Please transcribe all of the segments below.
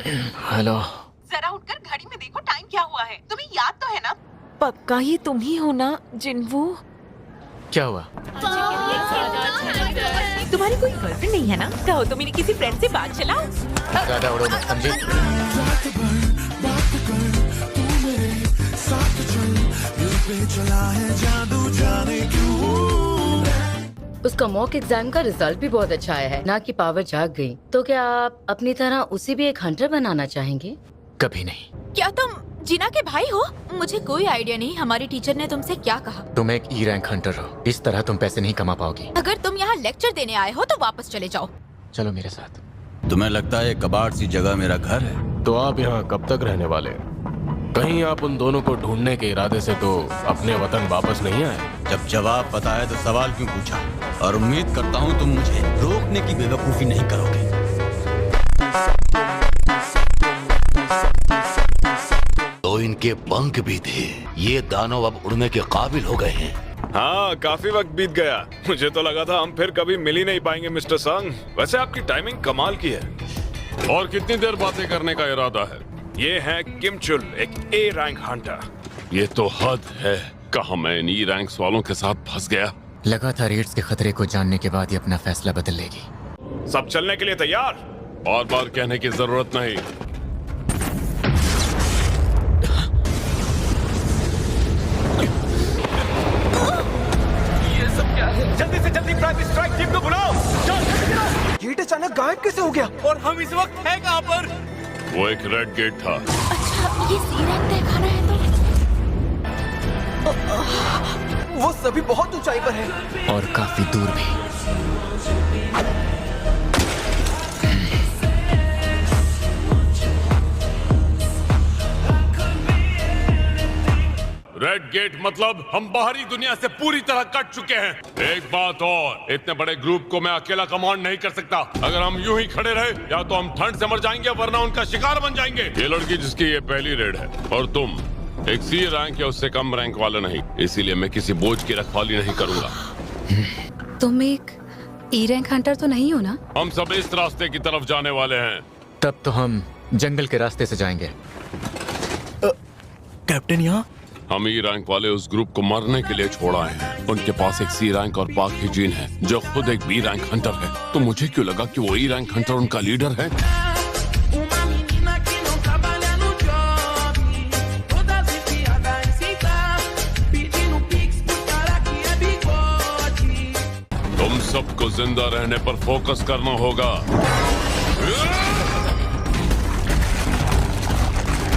Hello. जरा उठकर घड़ी में देखो टाइम क्या हुआ है। तुम्हें याद तो है ना? पक्का ही तुम ही हो ना जिन्वू? क्या हुआ? तुम्हारी कोई गर्लफ्रेंड नहीं है ना? कहो तो मेरी किसी फ्रेंड से बात चलाओ। ज्यादा उड़ो मत, समझी? उसका मॉक एग्जाम का रिजल्ट भी बहुत अच्छा आया है, ना कि पावर जाग गई। तो क्या आप अपनी तरह उसे भी एक हंटर बनाना चाहेंगे? कभी नहीं। क्या तुम जीना के भाई हो? मुझे कोई आइडिया नहीं हमारी टीचर ने तुमसे क्या कहा। तुम एक ई रैंक हंटर हो, इस तरह तुम पैसे नहीं कमा पाओगी। अगर तुम यहाँ लेक्चर देने आए हो तो वापस चले जाओ। चलो मेरे साथ। तुम्हें लगता है कबाड़ सी जगह मेरा घर है? तो आप यहाँ कब तक रहने वाले हैं? कहीं आप उन दोनों को ढूंढने के इरादे से तो अपने वतन वापस नहीं आए? जब जवाब पता है तो सवाल क्यों पूछा? और उम्मीद करता हूँ तुम मुझे रोकने की बेवकूफी नहीं करोगे। तो इनके पंख भी थे। ये दानव अब उड़ने के काबिल हो गए हैं। हाँ, काफी वक्त बीत गया। मुझे तो लगा था हम फिर कभी मिल ही नहीं पाएंगे मिस्टर संग। वैसे आपकी टाइमिंग कमाल की है। और कितनी देर बातें करने का इरादा है? ये है किम चुल, एक ए रैंक हंटर। ये तो हद है। कहाँ मैं इन ई रैंक्स वालों के साथ फंस गया। लगातार रेड्स के खतरे को जानने के बाद ये अपना फैसला बदल लेगी। सब चलने के लिए तैयार? बार बार कहने की जरूरत नहीं। ये सब क्या है? जल्दी से जल्दी प्राइवेट स्ट्राइक टीम को बुलाओ। गेट अचानक गायब कैसे हो गया? और हम इस वक्त हैं कहाँ पर? वो एक रेड गेट था। अच्छा ये सी रैंक तय खाना है तो? वो सभी बहुत ऊंचाई पर है और काफी दूर भी। रेड गेट मतलब हम बाहरी दुनिया से पूरी तरह कट चुके हैं। एक बात और, इतने बड़े ग्रुप को मैं अकेला कमांड नहीं कर सकता। अगर हम यूं ही खड़े रहे या तो हम ठंड से मर जाएंगे वरना उनका शिकार बन जाएंगे। ये लड़की जिसकी ये पहली रेड है और तुम एक सी रैंक या उससे कम रैंक वाला नहीं, इसीलिए मैं किसी बोझ की रखवाली नहीं करूंगा। तुम एक ई रैंक हंटर तो नहीं हो ना? हम सब इस रास्ते की तरफ जाने वाले हैं। तब तो हम जंगल के रास्ते से जाएंगे। कैप्टन यहाँ? हम ई रैंक वाले उस ग्रुप को मरने के लिए छोड़ आए हैं। उनके पास एक सी रैंक और पाक ही जीन है जो खुद एक बी रैंक हंटर है। तो मुझे क्यों लगा कि वो ई रैंक हंटर उनका लीडर है? तुम सबको जिंदा रहने पर फोकस करना होगा।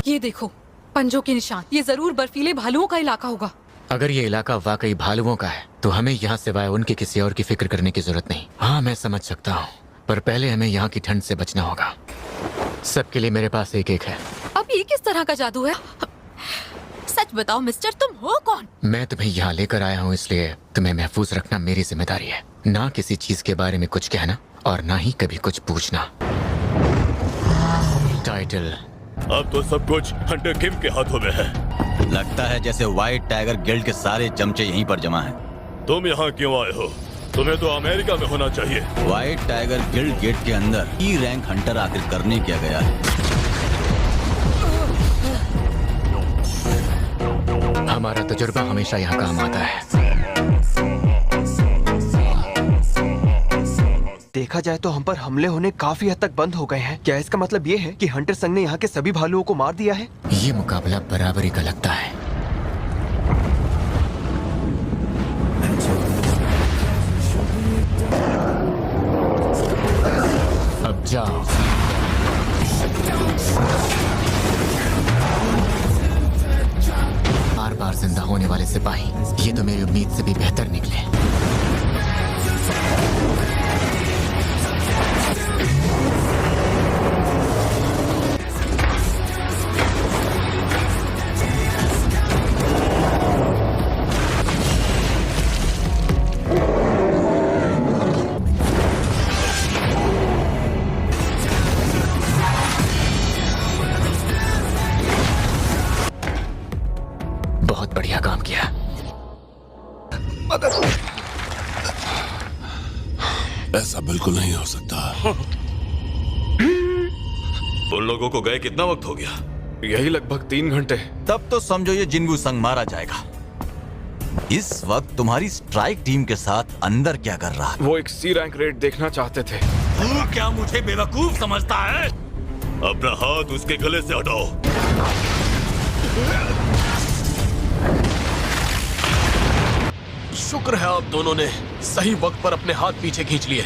ये देखो पंजों के निशान। ये जरूर बर्फीले भालुओं का इलाका होगा। अगर ये इलाका वाकई भालुओं का है तो हमें यहाँ सिवाय उनके किसी और की फिक्र करने की जरूरत नहीं। हाँ मैं समझ सकता हूँ, पर पहले हमें यहाँ की ठंड से बचना होगा। सबके लिए मेरे पास एक एक है। अब ये किस तरह का जादू है? सच बताओ मिस्टर, तुम हो कौन? मैं तुम्हें यहाँ लेकर आया हूँ इसलिए तुम्हें महफूज रखना मेरी जिम्मेदारी है। ना किसी चीज के बारे में कुछ कहना और ना ही कभी कुछ पूछना। टाइटल। अब तो सब कुछ हंटर किम के हाथों में है। लगता है जैसे व्हाइट टाइगर गिल्ड के सारे चमचे यहीं पर जमा हैं। तुम यहाँ क्यों आए हो? तुम्हें तो अमेरिका में होना चाहिए। व्हाइट टाइगर गिल्ड गेट के अंदर ई रैंक हंटर आखिर करने क्या गया है? हमारा तजुर्बा हमेशा यहाँ काम आता है। देखा जाए तो हम पर हमले होने काफी हद तक बंद हो गए हैं। क्या इसका मतलब ये है कि हंटर संघ ने यहाँ के सभी भालुओं को मार दिया है? ये मुकाबला बराबरी का लगता है। अब जाओ। बार बार जिंदा होने वाले सिपाही, ये तो मेरी उम्मीद से भी बेहतर निकले। बहुत बढ़िया काम किया। ऐसा बिल्कुल नहीं हो सकता। उन लोगों को गए कितना वक्त हो गया? यही लगभग 3 घंटे। तब तो समझो ये जिन्वू संग मारा जाएगा। इस वक्त तुम्हारी स्ट्राइक टीम के साथ अंदर क्या कर रहा है? वो एक सी रैंक रेड देखना चाहते थे। तू क्या मुझे बेवकूफ समझता है? अपना हाथ उसके गले से हटाओ। शुक्र है आप दोनों ने सही वक्त पर अपने हाथ पीछे खींच लिए।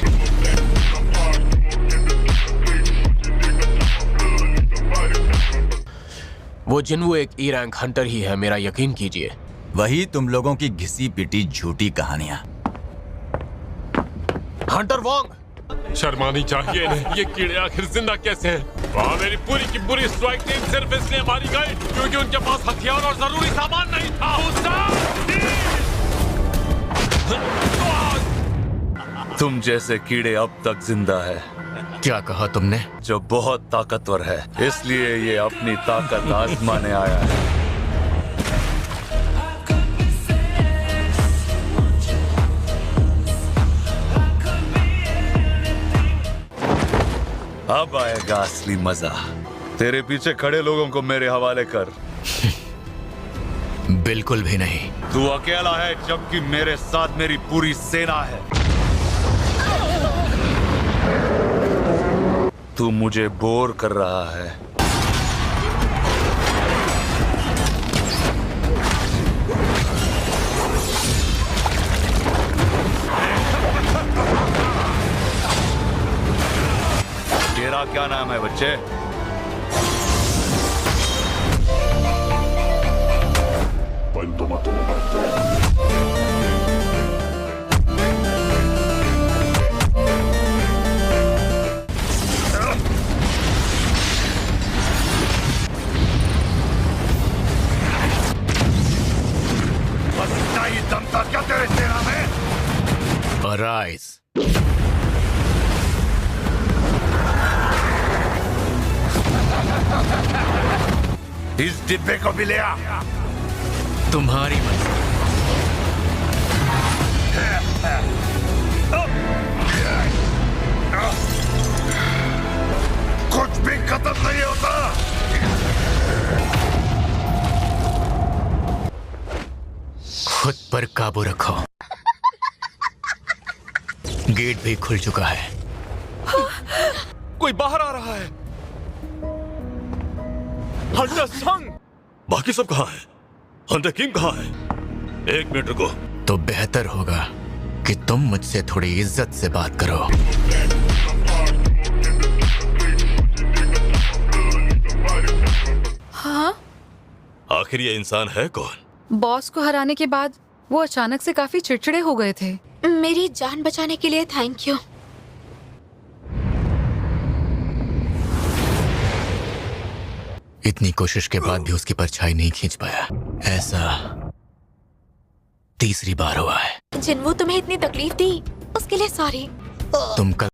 वो जिन्वू एक ई रैंक हंटर ही है, मेरा यकीन कीजिए। वही तुम लोगों की घिसी पिटी झूठी कहानियां। हंटर वॉन्ग, शर्मानी चाहिए इन्हें। ये कीड़े आखिर जिंदा कैसे हैं? वहाँ मेरी पूरी की पूरी स्ट्राइक टीम सिर्फ इसलिए मारी गई क्योंकि उनके पास हथियार और जरूरी सामान नहीं था। तुम जैसे कीड़े अब तक जिंदा है, क्या कहा तुमने? जो बहुत ताकतवर है, इसलिए ये अपनी ताकत आजमाने आया है। अब आएगा असली मजा। तेरे पीछे खड़े लोगों को मेरे हवाले कर। बिल्कुल भी नहीं। तू अकेला है जबकि मेरे साथ मेरी पूरी सेना है। तू मुझे बोर कर रहा है। तेरा क्या नाम है बच्चे? दम था क्या तेरे सेना में? Arise. इस डिब्बे को भी ले आ। तुम्हारी मर्जी। कुछ भी खत्म नहीं होता। खुद पर काबू रखो। गेट भी खुल चुका है। कोई बाहर आ रहा है। हंटर संग। बाकी सब कहाँ है? हंटर किंग कहाँ है? 1 मिनट रुको। तो बेहतर होगा कि तुम मुझसे थोड़ी इज्जत से बात करो। हाँ, आखिर ये इंसान है कौन? बॉस को हराने के बाद वो अचानक से काफी चिड़चिड़े हो गए थे। मेरी जान बचाने के लिए थैंक यू। इतनी कोशिश के बाद भी उसकी परछाई नहीं खींच पाया। ऐसा तीसरी बार हुआ है। जिन्वू तुम्हें इतनी तकलीफ दी उसके लिए सॉरी। तुम कल